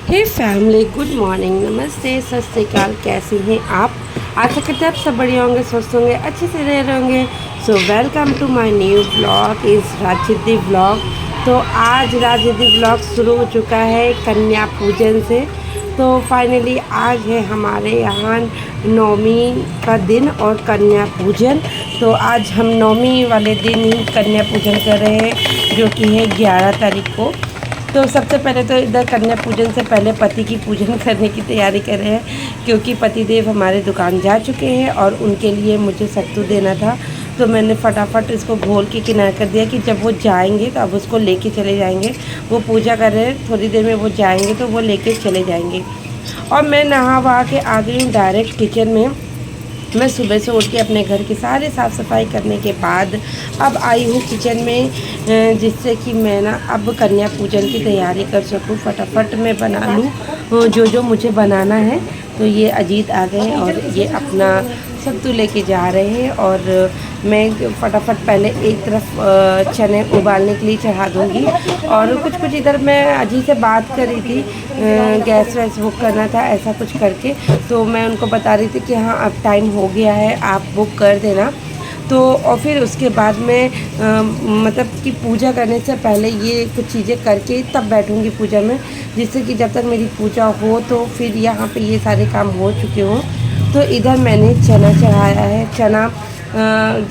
हे family, good morning, नमस्ते, सत श्री अकाल। कैसे हैं आप? आशा करते हैं आप सब बढ़िया होंगे, स्वस्थ होंगे, अच्छे से रह रहे होंगे। So welcome to my new blog is Rajsiddhi blog. तो आज राजसिद्धि ब्लॉग शुरू हो चुका है कन्या पूजन से। तो फाइनली आज है हमारे यहाँ नवमी का दिन और कन्या पूजन। तो आज हम नवमी वाले दिन ही कन्या पूजन कर रहे हैं, जो कि है 11 तारीख को। तो सबसे पहले तो इधर कन्या पूजन से पहले पति की पूजन करने की तैयारी कर रहे हैं, क्योंकि पतिदेव हमारे दुकान जा चुके हैं और उनके लिए मुझे सत्तू देना था। तो मैंने फटाफट इसको घोल के किनारा कर दिया कि जब वो जाएंगे तो अब उसको लेके चले जाएंगे। वो पूजा कर रहे हैं, थोड़ी देर में वो जाएंगे तो वो लेके चले जाएंगे। और मैं नहा वहा के आ गई हूँ डायरेक्ट किचन में। मैं सुबह से उठ के अपने घर की सारी साफ़ सफाई करने के बाद अब आई हूँ किचन में, जिससे कि मैं ना अब कन्या पूजन की तैयारी कर सकूँ। फटाफट मैं बना लूँ जो जो मुझे बनाना है। तो ये अजीत आ गए और ये अपना सत्तू लेके जा रहे हैं। और मैं फटाफट पहले एक तरफ चने उबालने के लिए चढ़ा दूँगी। और कुछ इधर मैं अजीत से बात कर रही थी, गैस वैस बुक करना था ऐसा कुछ करके। तो मैं उनको बता रही थी कि हाँ अब टाइम हो गया है, आप बुक कर देना। तो और फिर उसके बाद में मतलब कि पूजा करने से पहले ये कुछ चीज़ें करके तब बैठूँगी पूजा में, जिससे कि जब तक मेरी पूजा हो तो फिर यहाँ पे ये सारे काम हो चुके हों। तो इधर मैंने चना चढ़ाया है। चना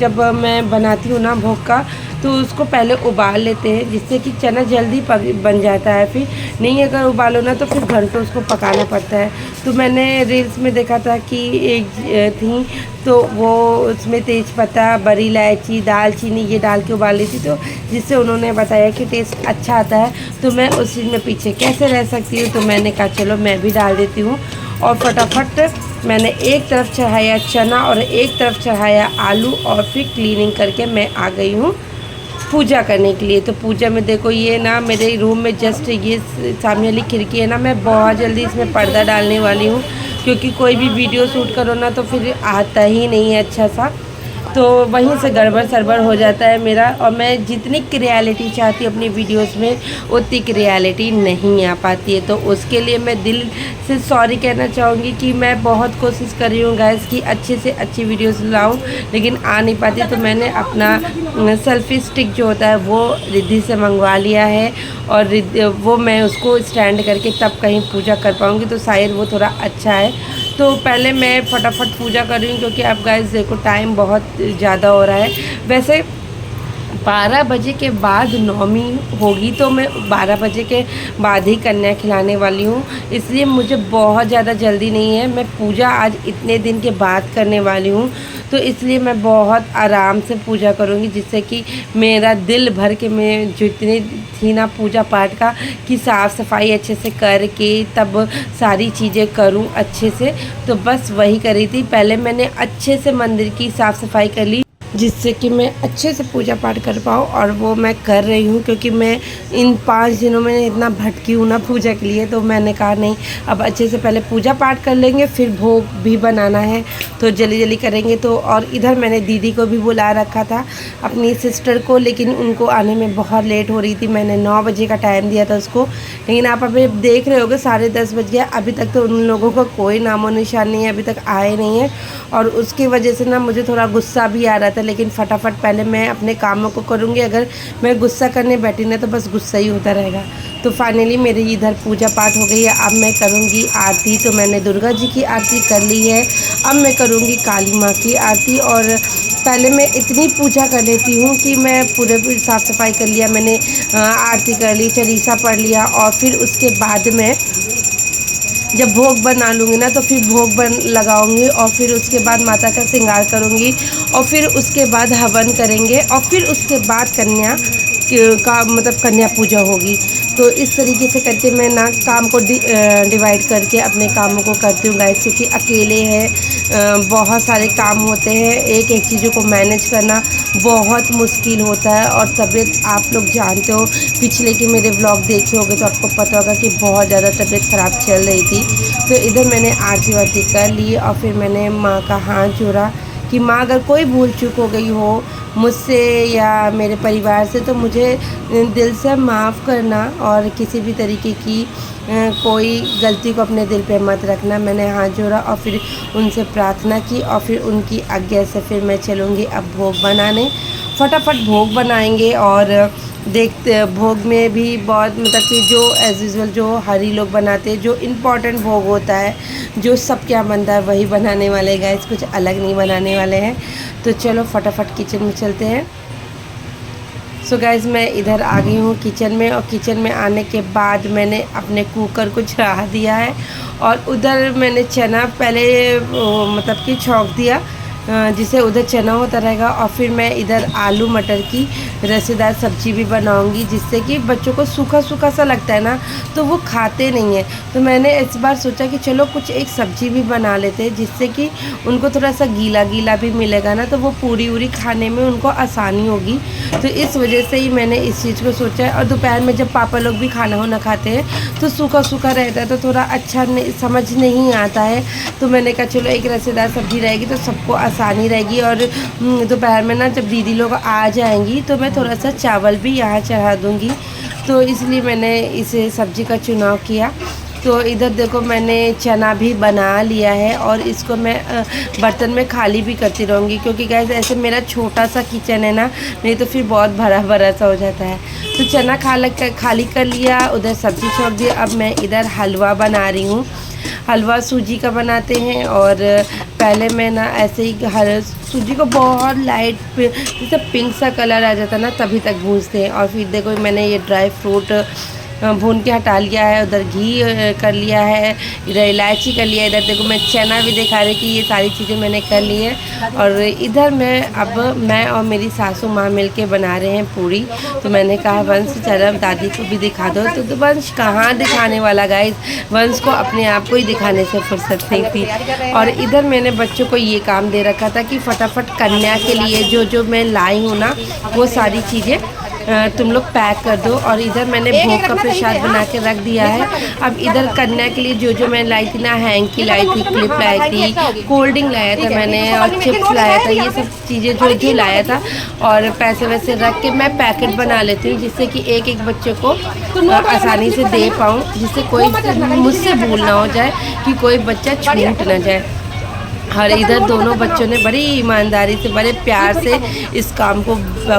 जब मैं बनाती हूँ ना भोग का, तो उसको पहले उबाल लेते हैं, जिससे कि चना जल्दी बन जाता है। फिर नहीं अगर उबालो ना तो फिर घंटों उसको पकाना पड़ता है। तो मैंने रील्स में देखा था कि एक थी, तो वो उसमें तेज़पत्ता, बड़ी इलायची, दालचीनी ये डाल के उबाल ली थी, तो जिससे उन्होंने बताया कि टेस्ट अच्छा आता है। तो मैं उस चीज़ में पीछे कैसे रह सकती हूँ, तो मैंने कहा चलो मैं भी डाल देती हूँ। और फटाफट मैंने एक तरफ चढ़ाया चना और एक तरफ चढ़ाया आलू, और फिर क्लीनिंग करके मैं आ गई हूँ पूजा करने के लिए। तो पूजा में देखो ये ना मेरे रूम में जस्ट ये सामने वाली खिड़की है ना, मैं बहुत जल्दी इसमें पर्दा डालने वाली हूँ, क्योंकि कोई भी वीडियो शूट करो ना तो फिर आता ही नहीं है अच्छा सा। तो वहीं से गड़बड़ सरबड़ हो जाता है मेरा। और मैं जितनी क्रियलिटी चाहती हूँ अपनी वीडियोस में, उतनी क्रियलिटी नहीं आ पाती है। तो उसके लिए मैं दिल से सॉरी कहना चाहूँगी कि मैं बहुत कोशिश कर रही हूँ गाइस कि अच्छे से अच्छी वीडियोस लाऊं, लेकिन आ नहीं पाती। तो मैंने अपना सेल्फी स्टिक जो होता है वो रिद्धि से मंगवा लिया है, और वो मैं उसको स्टैंड करके तब कहीं पूजा कर पाऊँगी, तो शायद वो थोड़ा अच्छा है। तो पहले मैं फटाफट पूजा कर रही हूँ, क्योंकि अब गाइस देखो टाइम बहुत ज़्यादा हो रहा है। वैसे 12 बजे के बाद नवमी होगी, तो मैं 12 बजे के बाद ही कन्या खिलाने वाली हूँ, इसलिए मुझे बहुत ज़्यादा जल्दी नहीं है। मैं पूजा आज इतने दिन के बाद करने वाली हूँ, तो इसलिए मैं बहुत आराम से पूजा करूँगी, जिससे कि मेरा दिल भर के मैं जितनी थी ना पूजा पाठ का कि साफ़ सफाई अच्छे से करके तब सारी चीज़ें करूँ अच्छे से। तो बस वही करी थी। पहले मैंने अच्छे से मंदिर की साफ़ सफाई कर ली, जिससे कि मैं अच्छे से पूजा पाठ कर पाऊँ, और वो मैं कर रही हूँ। क्योंकि मैं इन 5 दिनों में इतना भटकी हूँ ना पूजा के लिए, तो मैंने कहा नहीं अब अच्छे से पहले पूजा पाठ कर लेंगे, फिर भोग भी बनाना है तो जल्दी जल्दी करेंगे। तो और इधर मैंने दीदी को भी बुला रखा था, अपनी सिस्टर को, लेकिन उनको आने में बहुत लेट हो रही थी। मैंने 9 बजे का टाइम दिया था उसको, लेकिन आप अभी देख रहे होगे 10:30 बज गया, अभी तक तो उन लोगों का कोई नामो निशान नहीं है, अभी तक आए नहीं है। और उसकी वजह से ना मुझे थोड़ा गुस्सा भी आ रहा था, लेकिन फटाफट पहले मैं अपने कामों को करूँगी। अगर मैं गुस्सा करने बैठी ना तो बस गुस्सा ही होता रहेगा। तो फाइनली मेरी इधर पूजा पाठ हो गई है। अब मैं करूँगी आरती। तो मैंने दुर्गा जी की आरती कर ली है, अब मैं करूँगी काली माँ की आरती। और पहले मैं इतनी पूजा कर लेती हूँ कि मैं पूरे साफ़ सफाई कर लिया, मैंने आरती कर ली, चलीसा पढ़ लिया, और फिर उसके बाद में जब भोग बना लूँगी ना तो फिर भोग लगाऊँगी, और फिर उसके बाद माता का श्रृंगार करूँगी, और फिर उसके बाद हवन करेंगे, और फिर उसके बाद कन्या का मतलब कन्या पूजा होगी। तो इस तरीके से करके मैं ना काम को डिवाइड करके अपने कामों को करती हूँ गाइस, क्योंकि अकेले हैं, बहुत सारे काम होते हैं, एक एक चीज़ों को मैनेज करना बहुत मुश्किल होता है। और तबीयत आप लोग जानते हो, पिछले के मेरे व्लॉग देखे होंगे तो आपको पता होगा कि बहुत ज़्यादा तबीयत ख़राब चल रही थी। तो इधर मैंने आरती वारती कर ली और फिर मैंने माँ का हाथ जोड़ा कि माँ अगर कोई भूल चूक हो गई हो मुझसे या मेरे परिवार से तो मुझे दिल से माफ़ करना, और किसी भी तरीके की कोई गलती को अपने दिल पे मत रखना। मैंने हाथ जोड़ा और फिर उनसे प्रार्थना की और फिर उनकी आज्ञा से फिर मैं चलूँगी अब भोग बनाने। फटाफट भोग बनाएंगे और देखते भोग में भी बहुत मतलब कि जो एज़ यूजुअल जो हरी लोग बनाते हैं, जो इम्पोर्टेंट भोग होता है, जो सब क्या बनता है वही बनाने वाले गाइस, कुछ अलग नहीं बनाने वाले हैं। तो चलो फटाफट किचन में चलते हैं। सो गाइस मैं इधर आ गई हूँ किचन में, और किचन में आने के बाद मैंने अपने कुकर को चढ़ा दिया है और उधर मैंने चना पहले मतलब कि छौंक दिया, जिसे उधर चना होता रहेगा। और फिर मैं इधर आलू मटर की रसेदार सब्ज़ी भी बनाऊंगी, जिससे कि बच्चों को सूखा सूखा सा लगता है ना तो वो खाते नहीं हैं। तो मैंने इस बार सोचा कि चलो कुछ एक सब्ज़ी भी बना लेते हैं, जिससे कि उनको थोड़ा सा गीला गीला भी मिलेगा ना, तो वो पूरी उरी खाने में उनको आसानी होगी। तो इस वजह से ही मैंने इस चीज़ को सोचा है। और दोपहर में जब पापा लोग भी खाना होना खाते हैं तो सूखा सूखा रहता है तो थोड़ा अच्छा समझ नहीं आता है। तो मैंने कहा चलो एक रसेदार सब्ज़ी रहेगी तो सबको आसानी रहेगी। और दोपहर में ना जब दीदी लोग आ जाएंगी तो मैं थोड़ा सा चावल भी यहाँ चढ़ा दूँगी, तो इसलिए मैंने इस सब्ज़ी का चुनाव किया। तो इधर देखो मैंने चना भी बना लिया है और इसको मैं बर्तन में खाली भी करती रहूँगी, क्योंकि गैस ऐसे मेरा छोटा सा किचन है ना, नहीं तो फिर बहुत भरा भरा सा हो जाता है। तो चना खाली कर लिया, उधर सब्ज़ी छोड़ दी। अब मैं इधर हलवा बना रही हूँ। हलवा सूजी का बनाते हैं, और पहले मैं ना ऐसे ही सूजी को बहुत लाइट जैसे पिंक सा कलर आ जाता है ना तभी तक भूनते हैं। और फिर देखो मैंने ये ड्राई फ्रूट भून के हटा लिया है, उधर घी कर लिया है, इधर इलायची कर लिया है, इधर देखो मैं चना भी दिखा रही कि ये सारी चीज़ें मैंने कर ली है। और इधर मैं और मेरी सासू माँ मिलके बना रहे हैं पूरी। तो मैंने कहा वंश चलो दादी को भी दिखा दो। तो वंश कहाँ दिखाने वाला गाइस, वंश को अपने आप को ही दिखाने से फुर्सत नहीं थी। और इधर मैंने बच्चों को ये काम दे रखा था कि फटाफट कन्या के लिए जो जो मैं लाई हूँ ना वो सारी चीज़ें तुम लोग पैक कर दो। और इधर मैंने भोग का प्रसाद बना के रख दिया है। अब इधर कन्या के लिए जो जो मैं लाई थी ना, हैंकी लाई थी, क्लिप लाई थी, कोल्ड ड्रिंक लाया था मैंने, और चिप्स लाया था, ये सब चीज़ें जो जो लाया था। और पैसे वैसे रख के मैं पैकेट बना लेती हूँ, जिससे कि एक एक बच्चे को आसानी से दे पाऊँ, जिससे कोई मुझसे भूल ना हो जाए कि कोई बच्चा छूट ना जाए। और इधर दोनों बच्चों ने बड़ी ईमानदारी से बड़े प्यार से इस काम को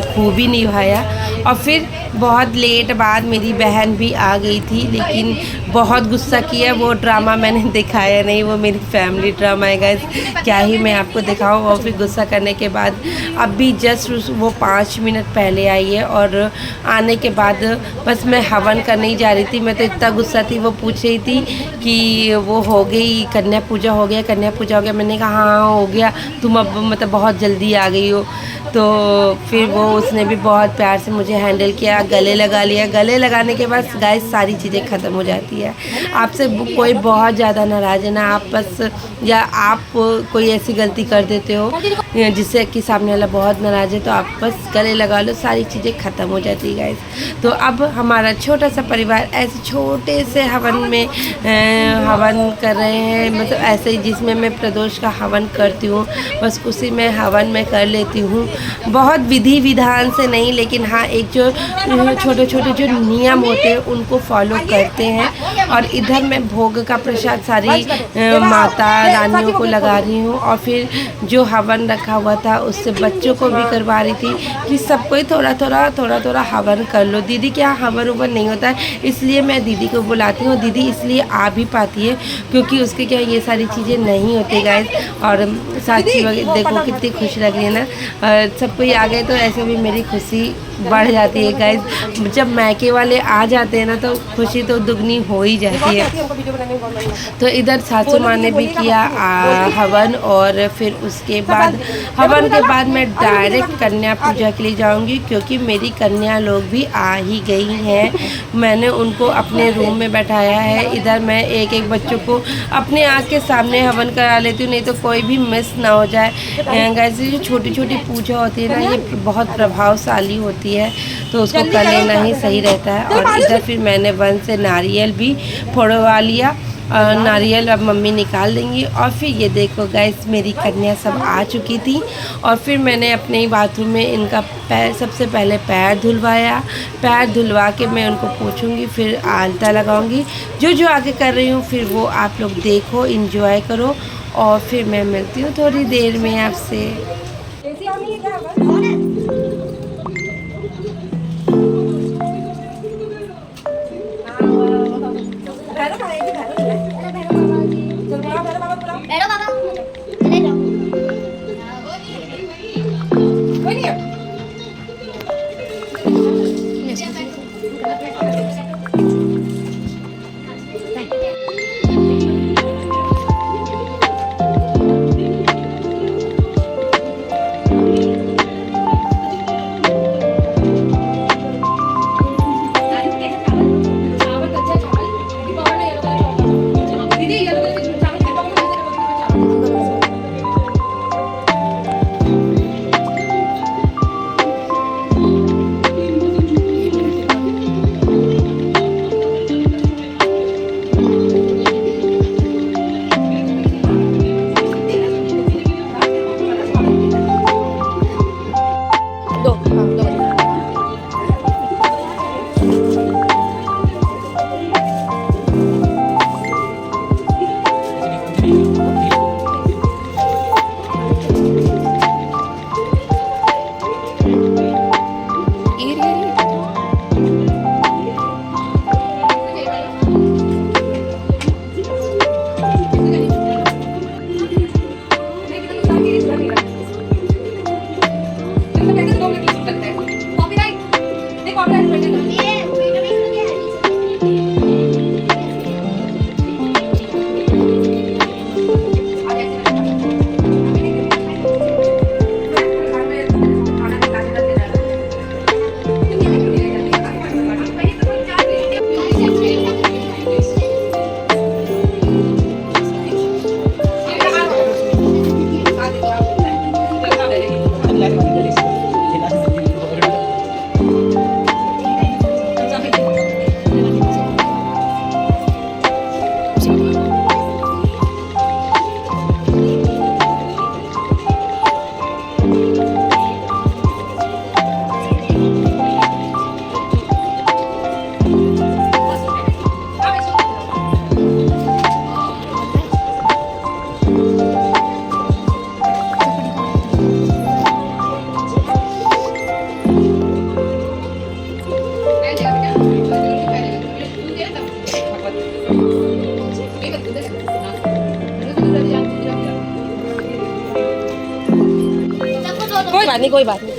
खूबी निभाया। और फिर बहुत लेट बाद मेरी बहन भी आ गई थी, लेकिन बहुत गुस्सा किया। वो ड्रामा मैंने दिखाया नहीं, वो मेरी फैमिली ड्रामा है गाइस, क्या ही मैं आपको दिखाऊं। और फिर गुस्सा करने के बाद अभी जस्ट वो 5 मिनट पहले आई है, और आने के बाद बस मैं हवन करने ही जा रही थी। मैं तो इतना गुस्सा थी, वो पूछ रही थी कि वो हो गई कन्या पूजा हो गया, कन्या पूजा हो गया। मैंने कहा हाँ हो गया, तुम अब मतलब बहुत जल्दी आ गई हो। तो फिर वो उसने भी बहुत प्यार से मुझे हैंडल किया, गले लगा लिया। गले लगाने के बाद गाइस सारी चीज़ें ख़त्म हो जाती है। आपसे कोई बहुत ज़्यादा नाराज़ है ना, आप बस या आप कोई ऐसी गलती कर देते हो जिससे कि सामने वाला बहुत नाराज़ है, तो आप बस गले लगा लो, सारी चीज़ें ख़त्म हो जाती है गाइस। तो अब हमारा छोटा सा परिवार ऐसे छोटे से हवन में हवन कर रहे हैं, मतलब ऐसे ही जिसमें मैं प्रदोष का हवन करती हूँ, बस उसी में हवन में कर लेती हूँ। बहुत विधि विधान से नहीं, लेकिन हाँ एक जो छोटे छोटे जो नियम होते हैं उनको फॉलो करते हैं। और इधर मैं भोग का प्रसाद सारी माता रानियों को लगा रही हूँ, और फिर जो हवन रखा हुआ था उससे बच्चों को भी करवा रही थी कि सबको ही थोड़ा थोड़ा हवन कर लो। दीदी क्या हवन उवन नहीं होता है, इसलिए मैं दीदी को बुलाती हूँ। दीदी इसलिए आ भी पाती है क्योंकि उसके क्या ये सारी चीज़ें नहीं होती गाइस। और साथी देखो कितनी खुश लग रही है ना, सब कोई आ गए तो ऐसे भी मेरी खुशी बढ़ जाती है गाइस। जब मायके वाले आ जाते हैं ना तो खुशी तो दुगनी हो ही जाती है। तो इधर सासू माँ ने भी किया हवन, और फिर उसके बाद हवन के बाद मैं डायरेक्ट कन्या पूजा के लिए जाऊंगी, क्योंकि मेरी कन्या लोग भी आ ही गई हैं। मैंने उनको अपने रूम में बैठाया है। इधर मैं एक एक बच्चों को अपने आँख के सामने हवन करा लेती हूँ, नहीं तो कोई भी मिस ना हो जाए। ऐसी जो छोटी छोटी पूजा होती है ना, ये बहुत प्रभावशाली होती है, तो उसको कर लेना ही सही रहता है। और इधर फिर मैंने वन से नारियल भी फोड़वा लिया। नारियल अब मम्मी निकाल देंगी। और फिर ये देखो गाइस, मेरी कन्या सब आ चुकी थी। और फिर मैंने अपने ही बाथरूम में इनका पैर, सबसे पहले पैर धुलवाया। पैर धुलवा के मैं उनको पूछूंगी, फिर आलता लगाऊंगी। जो आगे कर रही हूँ फिर वो आप लोग देखो, इंजॉय करो। और फिर मैं मिलती हूँ थोड़ी देर में आपसे। कोई बात नहीं।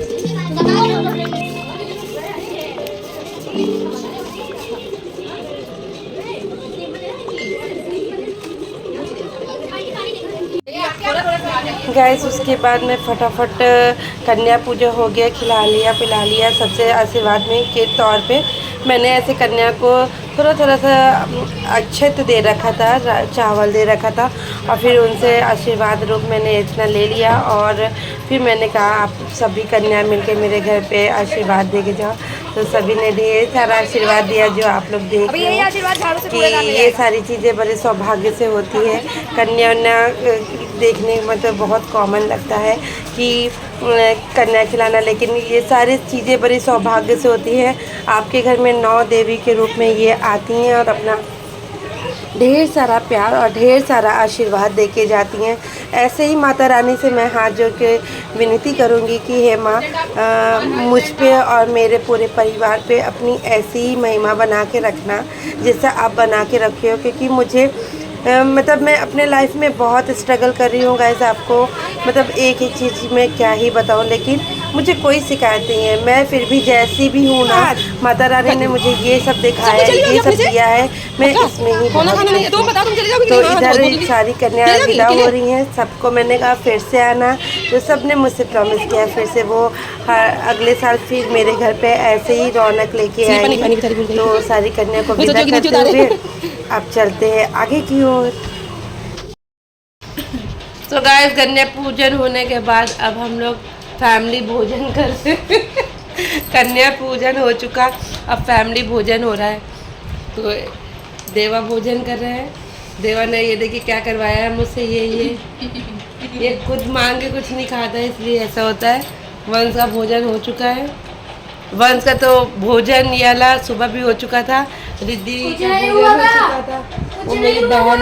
गैस उसके बाद में फटाफट कन्या पूजा हो गया, खिला लिया पिला लिया। सबसे आशीर्वाद में के तौर पे मैंने ऐसे कन्या को थोड़ा सा अक्षत दे रखा था, चावल दे रखा था। और फिर उनसे आशीर्वाद रूप मैंने इतना ले लिया। और फिर मैंने कहा आप सभी कन्या मिलके मेरे घर पे आशीर्वाद दे के जाओ। तो सभी ने ढेर सारा आशीर्वाद दिया, जो आप लोग देख रहे हैं कि ये सारी चीज़ें बड़े सौभाग्य से होती है। कन्या देखने में तो बहुत कॉमन लगता है कि कन्या खिलाना, लेकिन ये सारी चीज़ें बड़ी सौभाग्य से होती है। आपके घर में 9 देवी के रूप में ये आती हैं और अपना ढेर सारा प्यार और ढेर सारा आशीर्वाद दे के जाती हैं। ऐसे ही माता रानी से मैं हाथ जोड़ के विनती करूँगी कि हे माँ, मुझ पे और मेरे पूरे परिवार पे अपनी ऐसी ही महिमा बना के रखना जैसा आप बना के रखे हो। क्योंकि मुझे मतलब मैं अपने लाइफ में बहुत स्ट्रगल कर रही हूँ गाइस। आपको मतलब एक चीज़ में क्या ही बताऊँ, लेकिन मुझे कोई शिकायत नहीं है, मैं फिर भी जैसी भी हूँ ना, माता रानी ने मुझे ये सब दिखाया है, ये सब दिया है, मैं इसमें ही तो इधर सारी कन्या विदा हो रही हैं, सबको मैंने कहा फिर से आना, तो सब ने मुझसे प्रॉमिस किया फिर से वो अगले साल फिर मेरे घर पे ऐसे ही रौनक लेके आएंगी। तो सारी कन्या को विदा करते हुए अब चलते हैं आगे की ओर। तो गाइस कन्या पूजन होने के बाद अब हम लोग फैमिली भोजन करते कन्या पूजन हो चुका, अब फैमिली भोजन हो रहा है। तो देवा भोजन कर रहे हैं। देवा ने ये देखिए क्या करवाया है मुझसे, ये खुद मांग के कुछ नहीं खाता है, इसलिए ऐसा होता है। वंश का भोजन हो चुका है, वंश का तो भोजन ये वाला सुबह भी हो चुका था, रिद्धि का भोजन हो चुका था। वो मेरी बहन,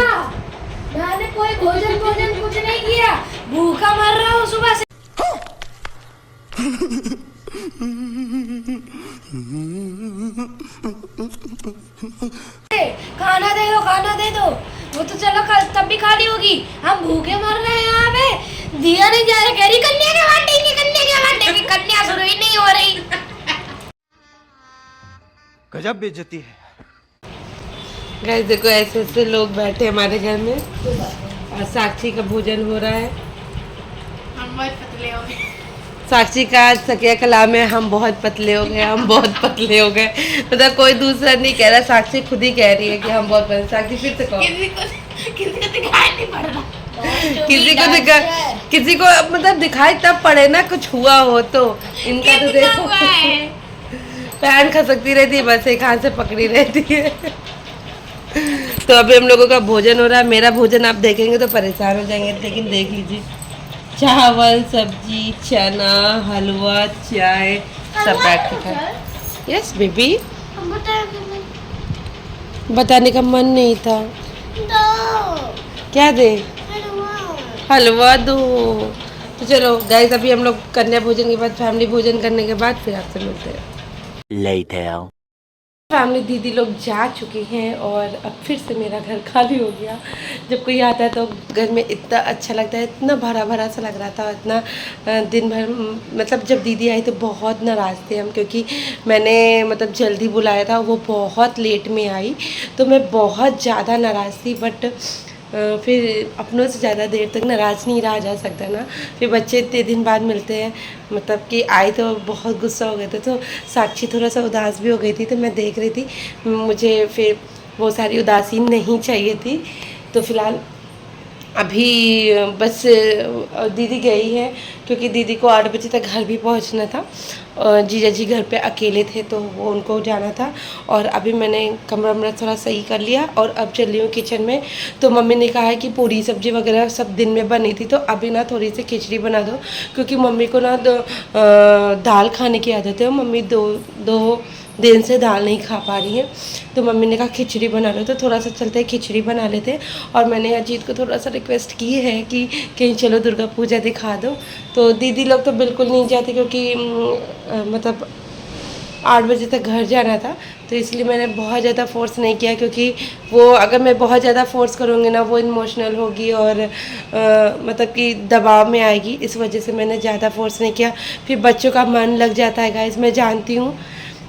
मैंने कोई भोजन कुछ नहीं किया, भूखा मर रहा हूँ सुबह से। खाना दे दो, वो तो चलो तब भी खाली होगी, हम भूखे मर रहे हैं यहाँ पे। दिया नहीं जा रहा, कह रही कन्या के बांटेंगे, कन्या शुरू ही नहीं हो रही। गजब बेइज्जती है। गाइस देखो ऐसे ऐसे लोग बैठे हमारे घर में और साक्षी का भोजन हो रहा है। हम बहुत पतले हो गए। साक्षी का सकिया कलाम है, हम बहुत पतले हो गए, हम बहुत पतले हो गए। मतलब कोई दूसरा नहीं कह रहा, साक्षी खुद ही कह रही है कि हम बहुत पतले। साक्षी फिर से कहो। किसी को दिखाई नहीं पड़ रहा, किसी को मतलब दिखाई तब पड़े ना कुछ हुआ हो तो। इनका तो देखो पैन खसकती रहती है, बस एक हाथ से पकड़ी रहती है। तो अभी हम लोगों का भोजन हो रहा है। मेरा भोजन आप देखेंगे तो परेशान हो जाएंगे, लेकिन देख लीजिए, चावल, सब्जी, चना, हलवा, चाय सब बैठ के खाए। यस बेबी, बताने का मन नहीं था। क्या दे? हलवा दो। तो चलो गाइस, अभी हम लोग कन्या भोजन के बाद, फैमिली भोजन करने के बाद फिर आपसे मिलते हैं। Later. फैमिली दीदी लोग जा चुकी हैं और अब फिर से मेरा घर खाली हो गया। जब कोई आता है तो घर में इतना अच्छा लगता है, इतना भरा भरा सा लग रहा था, इतना दिन भर। मतलब जब दीदी आई तो बहुत नाराज़ थे हम, क्योंकि मैंने मतलब जल्दी बुलाया था, वो बहुत लेट में आई, तो मैं बहुत ज़्यादा नाराज़ थी। बट फिर अपनों से ज़्यादा देर तक नाराज़ नहीं रहा जा सकता ना। फिर बच्चे इतने दिन बाद मिलते हैं, मतलब कि आए तो बहुत गुस्सा हो गए थे। तो साक्षी थोड़ा सा उदास भी हो गई थी, तो मैं देख रही थी, मुझे फिर वो सारी उदासी नहीं चाहिए थी। तो फ़िलहाल अभी बस दीदी गई है, क्योंकि दीदी को 8 बजे तक घर भी पहुंचना था। जीजा जी घर पे अकेले थे तो वो उनको जाना था। और अभी मैंने कमरा वमरा थोड़ा सही कर लिया और अब चल रही हूँ किचन में। तो मम्मी ने कहा है कि पूरी सब्जी वगैरह सब दिन में बनी थी, तो अभी ना थोड़ी सी खिचड़ी बना दो, क्योंकि मम्मी को ना दाल खाने की आदत है। मम्मी दो दिन से दाल नहीं खा पा रही है, तो मम्मी ने कहा खिचड़ी बना लो। तो थोड़ा सा चलते खिचड़ी बना लेते। और मैंने अजीत को थोड़ा सा रिक्वेस्ट की है कि कहीं चलो दुर्गा पूजा दिखा दो। तो दीदी लोग तो बिल्कुल नहीं चाहते, क्योंकि मतलब 8 बजे तक घर जाना था, तो इसलिए मैंने बहुत ज़्यादा फोर्स नहीं किया, क्योंकि वो अगर मैं बहुत ज़्यादा फोर्स करूँगी ना, वो इमोशनल होगी और मतलब कि दबाव में आएगी। इस वजह से मैंने ज़्यादा फोर्स नहीं किया। फिर बच्चों का मन लग जाता है गाइस, मैं जानती हूँ,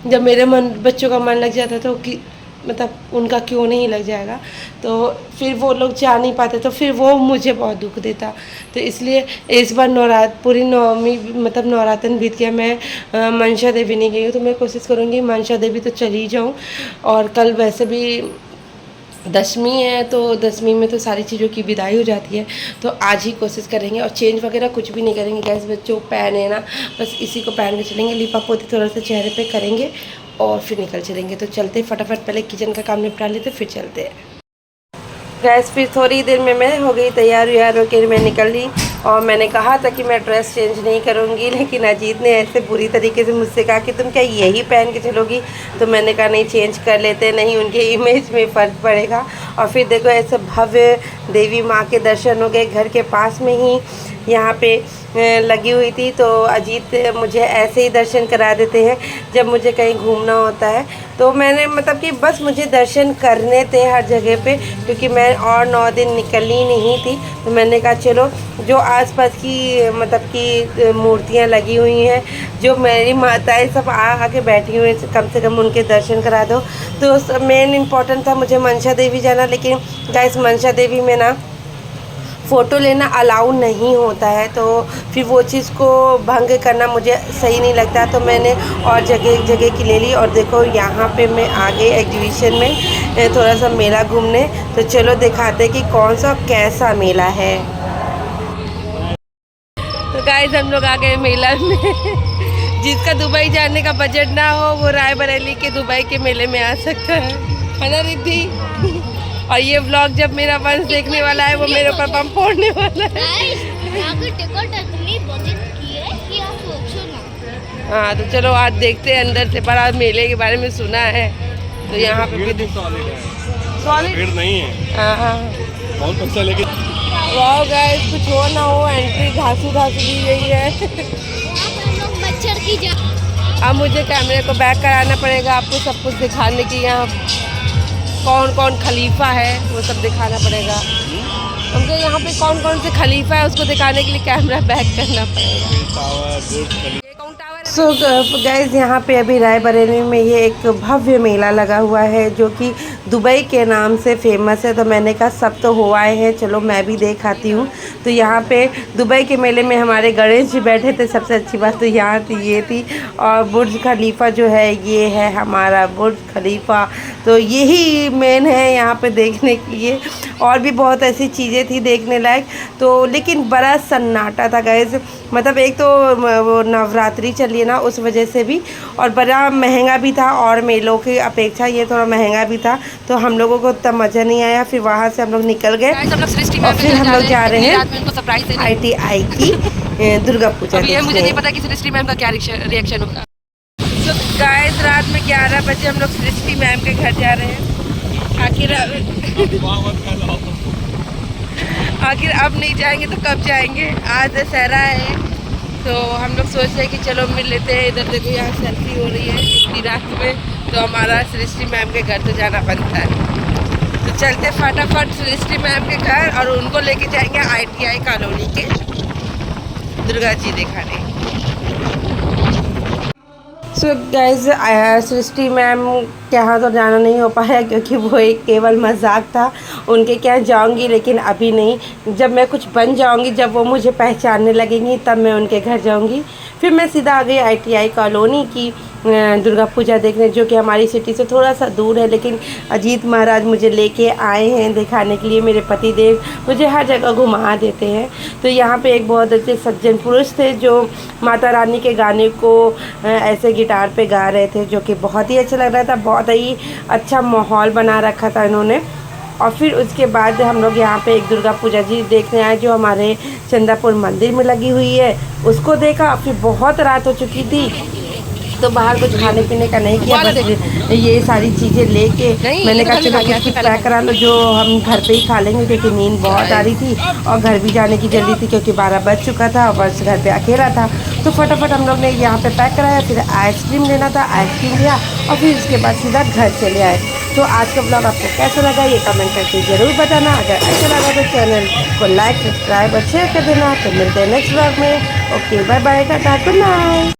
जब मेरे बच्चों का मन लग जाता है तो कि मतलब उनका क्यों नहीं लग जाएगा। तो फिर वो लोग जा नहीं पाते, तो फिर वो मुझे बहुत दुख देता। तो इसलिए इस बार पूरी नवमी मतलब नवरात्र बीत गया, मैं मनसा देवी नहीं गई हूँ, तो मैं कोशिश करूँगी मनसा देवी तो चली जाऊँ। और कल वैसे भी दशमी है, तो दशमी में तो सारी चीज़ों की विदाई हो जाती है, तो आज ही कोशिश करेंगे। और चेंज वगैरह कुछ भी नहीं करेंगे गैस, बच्चों पहन है ना, बस इसी को पहन के चलेंगे। लिपा पोती थोड़ा सा चेहरे पे करेंगे और फिर निकल चलेंगे। तो चलते फटाफट, पहले किचन का काम निपटा लेते फिर चलते हैं गैस। फिर थोड़ी देर में मैं हो गई तैयार व्यार होकर मैं निकल ली। और मैंने कहा था कि मैं ड्रेस चेंज नहीं करूँगी, लेकिन अजीत ने ऐसे बुरी तरीके से मुझसे कहा कि तुम क्या यही पहन के चलोगी। तो मैंने कहा नहीं, चेंज कर लेते, नहीं उनके इमेज में फ़र्क पड़ेगा। और फिर देखो ऐसे भव्य देवी माँ के दर्शन हो गए घर के पास में ही। यहाँ पे लगी हुई थी, तो अजीत मुझे ऐसे ही दर्शन करा देते हैं जब मुझे कहीं घूमना होता है। तो मैंने मतलब कि बस मुझे दर्शन करने थे हर जगह पे, क्योंकि मैं और 9 दिन निकली नहीं थी। तो मैंने कहा चलो जो आसपास की मतलब कि मूर्तियाँ लगी हुई हैं, जो मेरी माताएं सब आके बैठी हुई हैं, कम से कम उनके दर्शन करा दो। तो मेन इम्पॉर्टेंट था मुझे मनसा देवी जाना, लेकिन गाइस मनसा देवी में ना फ़ोटो लेना अलाउ नहीं होता है, तो फिर वो चीज़ को भंग करना मुझे सही नहीं लगता। तो मैंने और जगह की ले ली। और देखो यहाँ पे मैं आ गई एग्जीबिशन में थोड़ा सा मेला घूमने। तो चलो दिखाते कि कौन सा कैसा मेला है। तो गाइस हम लोग आ गए मेला में। जिसका दुबई जाने का बजट ना हो वो रायबरेली के दुबई के मेले में आ सकता है ना रिद्धि? और ये व्लॉग जब मेरा वंश देखने वाला है वो मेरे ऊपर बम फोड़ने वाला है। टिकट इतनी बजट की है कि आप सोचो ना। हाँ तो चलो आज देखते हैं अंदर से। बड़ा मेले के बारे में सुना है, तो यहाँ पे भी सॉलिड नहीं है। हाँ बहुत पैसा लेके वाह गाइस, कुछ हो ना हो एंट्री घासू दी गई है। हम लोग मच्छर की जा। अब मुझे कैमरे को बैक कराना पड़ेगा आपको सब कुछ दिखाने की। यहाँ कौन कौन खलीफा है वो सब दिखाना पड़ेगा हमको। यहाँ पे कौन कौन से खलीफा है उसको दिखाने के लिए कैमरा बैक करना पड़ेगा। सो गाइस यहाँ पे अभी रायबरेली में ये एक भव्य मेला लगा हुआ है जो कि दुबई के नाम से फेमस है। तो मैंने कहा सब तो हो आए हैं, चलो मैं भी देख आती हूँ। तो यहाँ पे दुबई के मेले में हमारे गणेश जी बैठे थे। सबसे अच्छी बात तो यहाँ थी ये थी। और बुर्ज खलीफा जो है ये है हमारा बुर्ज खलीफा, तो यही मेन है यहाँ पे देखने के लिए। और भी बहुत ऐसी चीज़ें थी देखने लायक, तो लेकिन बड़ा सन्नाटा था गाइस। मतलब एक तो वो नवरात्रि चली है ना उस वजह से भी, और बड़ा महंगा भी था। और मेलों की अपेक्षा ये थोड़ा महंगा भी था, तो हम लोगों को उतना मज़ा नहीं आया। फिर वहाँ से हम लोग निकल गए और फिर हम लोग जा रहे हैं ITI की दुर्गा पूजा देखने। मुझे नहीं पता कि सृष्टि मैम का क्या रिएक्शन होगा। तो गाइस रात में 11 बजे हम लोग सृष्टि मैम के घर जा रहे हैं। आखिर अब नहीं जाएंगे तो कब जाएंगे? आज दशहरा है, तो हम लोग सोच रहे हैं कि चलो मिल लेते हैं। इधर देखो यहाँ सेल्फी हो रही है इतनी रात में, तो हमारा सृष्टि मैम के घर तो जाना बनता है। तो चलते फटाफट सृष्टि मैम के घर और उनको लेके जाएंगे ITI कॉलोनी के दुर्गा जी दिखाने। सो गाइज सृष्टि मैम के यहाँ तो जाना नहीं हो पाया क्योंकि वो एक केवल मजाक था। उनके क्या जाऊँगी, लेकिन अभी नहीं। जब मैं कुछ बन जाऊँगी, जब वो मुझे पहचानने लगेंगी, तब मैं उनके घर जाऊँगी। फिर मैं सीधा आ गई ITI कॉलोनी की दुर्गा पूजा देखने, जो कि हमारी सिटी से थोड़ा सा दूर है। लेकिन अजीत महाराज मुझे लेके आए हैं दिखाने के लिए। मेरे पति देव मुझे हर जगह घुमा देते हैं। तो यहाँ पे एक बहुत अच्छे सज्जन पुरुष थे जो माता रानी के गाने को ऐसे गिटार पे गा रहे थे, जो कि बहुत ही अच्छा लग रहा था। बहुत ही अच्छा माहौल बना रखा था इन्होंने। और फिर उसके बाद हम लोग यहाँ पे एक दुर्गा पूजा जी देखने आए जो हमारे चंदापुर मंदिर में लगी हुई है, उसको देखा। फिर बहुत रात हो चुकी थी, तो बाहर कुछ खाने पीने का नहीं किया, बस ये सारी चीज़ें लेके मैंने कहा चलो कुछ पैक करा लो जो हम घर पे ही खा लेंगे, क्योंकि नींद बहुत आ रही थी और घर भी जाने की जल्दी थी क्योंकि 12 बज चुका था और बस घर पे अकेला था। तो फटाफट हम लोग ने यहाँ पे पैक कराया। फिर आइसक्रीम लेना था, आइसक्रीम लिया और फिर उसके बाद सीधा घर चले आए। तो आज का ब्लॉग आपको कैसा लगा ये कमेंट करके ज़रूर बताना। अगर अच्छा लगा तो चैनल को लाइक, सब्सक्राइब और शेयर कर देना। तो मिलते हैं नेक्स्ट ब्लॉग में। Okay bye bye, tata, good night.